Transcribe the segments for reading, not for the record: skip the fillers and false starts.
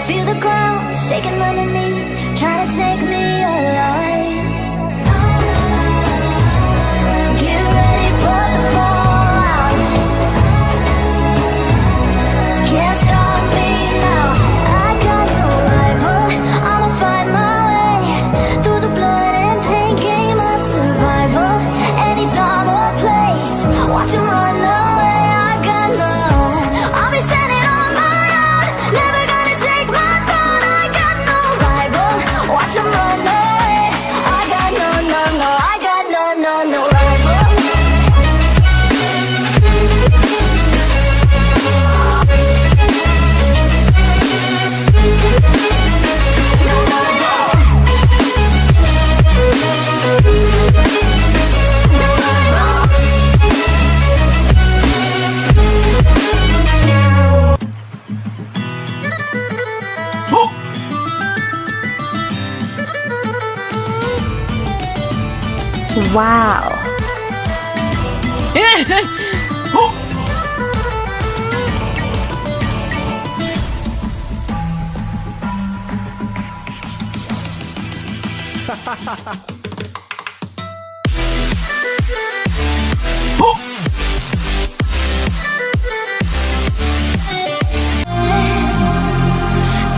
feel the ground shaking underneath, trying to take me alive. Get ready for the fallout. Can't stop me now. I got no rival. I'ma find my way through the blood and pain. Game of survival. Any time or place, watch 'em run away. I got no. I'll be standing on my own. Never gonna take my throne. I got no rival. Watch 'em run away. I got no. I got no rival. Wow.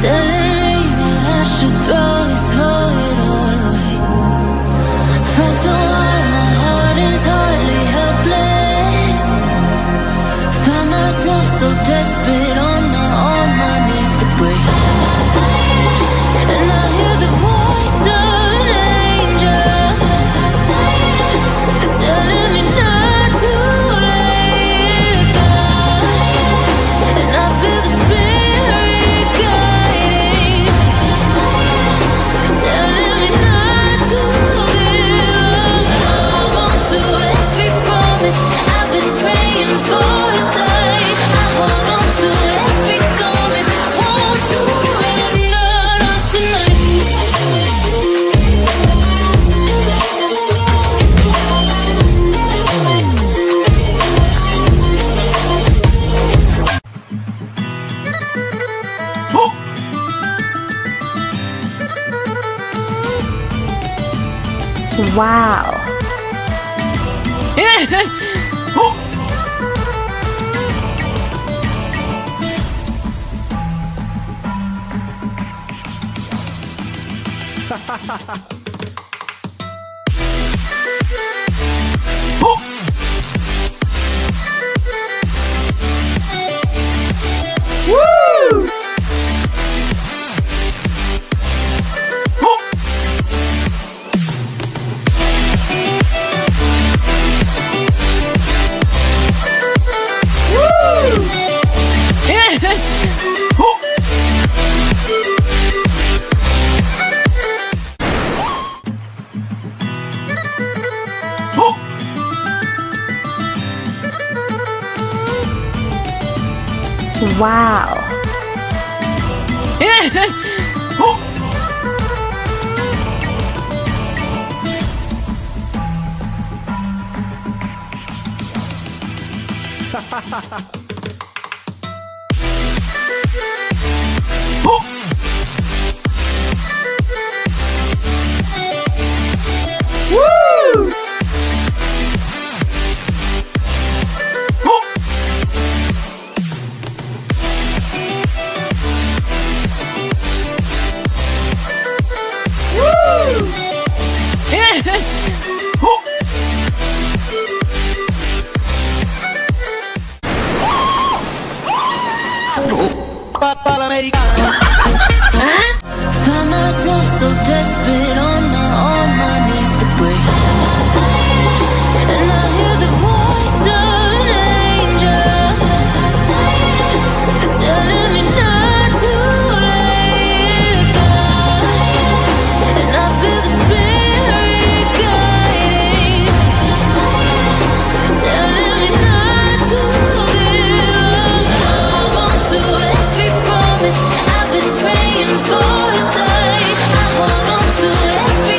Telling me that I should throw it all away. Fight so hard, my heart is hardly helpless. Find myself so desperate on my knees to break. And I hear the voice of an angel telling me not to lay down. And I feel the spirit guiding, telling me not to give up. Hold on to every promise I've been praying for tonight. I hold on to every comment, won't surrender, not tonight. Wow. Wow. Find myself so desperate on my knees to break. And I hear the voice of an angel telling me not to lay down. And I feel the spirit guiding, telling me not to give up. Hold on to every promise I've been praying for tonight. I hold on to every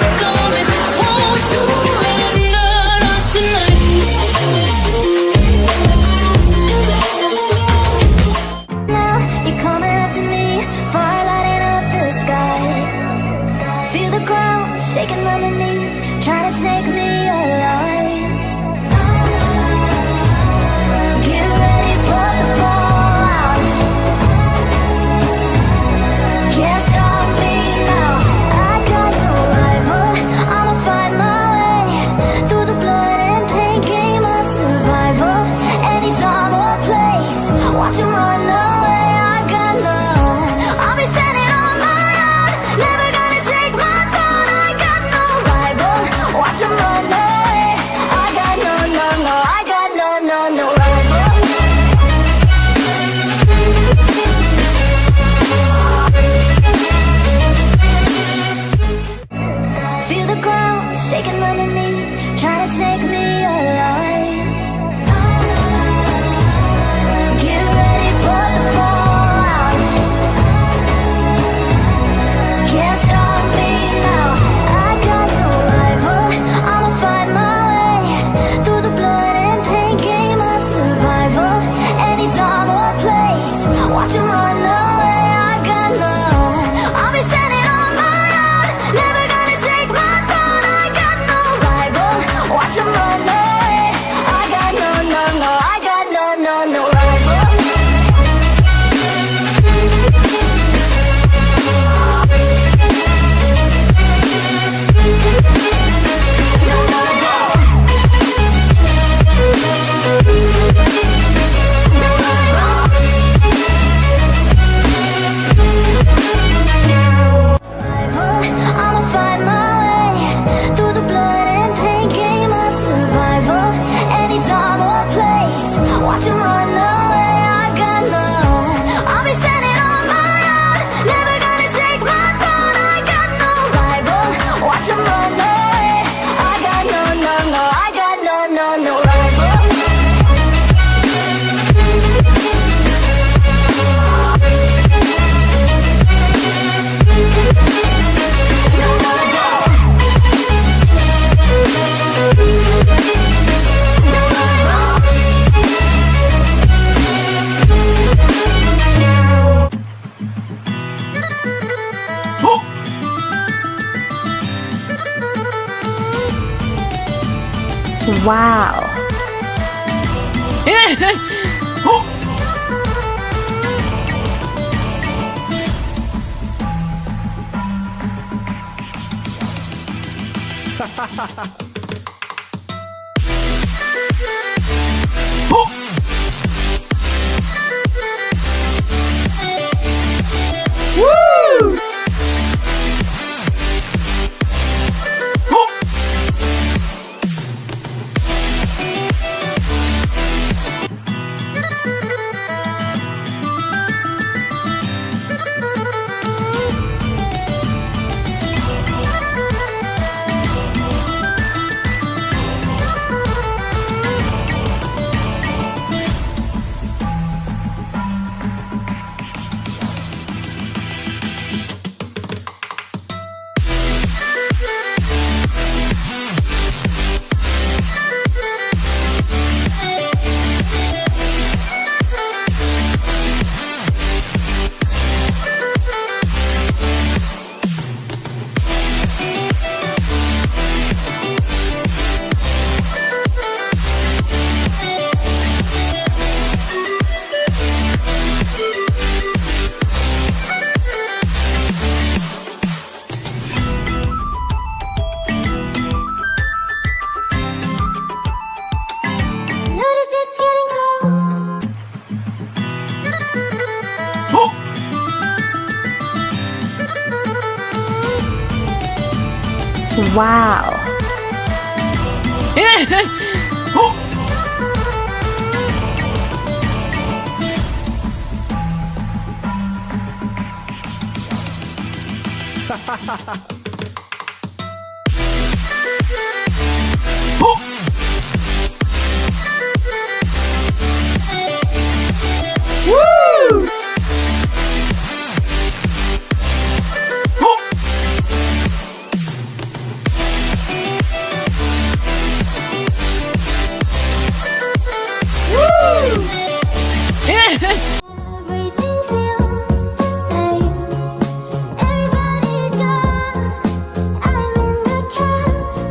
Wow. Notice it's getting cold. Wow. Everything feels the same. Everybody's gone. I'm in the cab.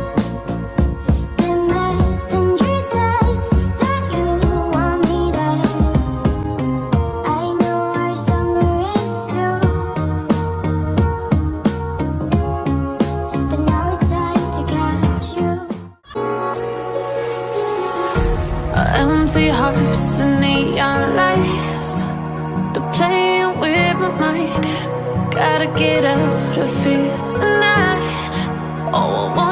The messenger says that you want me dead. I know our summer is through, but now it's time to catch you. Empty hearts and neon lights, they're playing with my mind. Gotta get out of here tonight. Oh, I want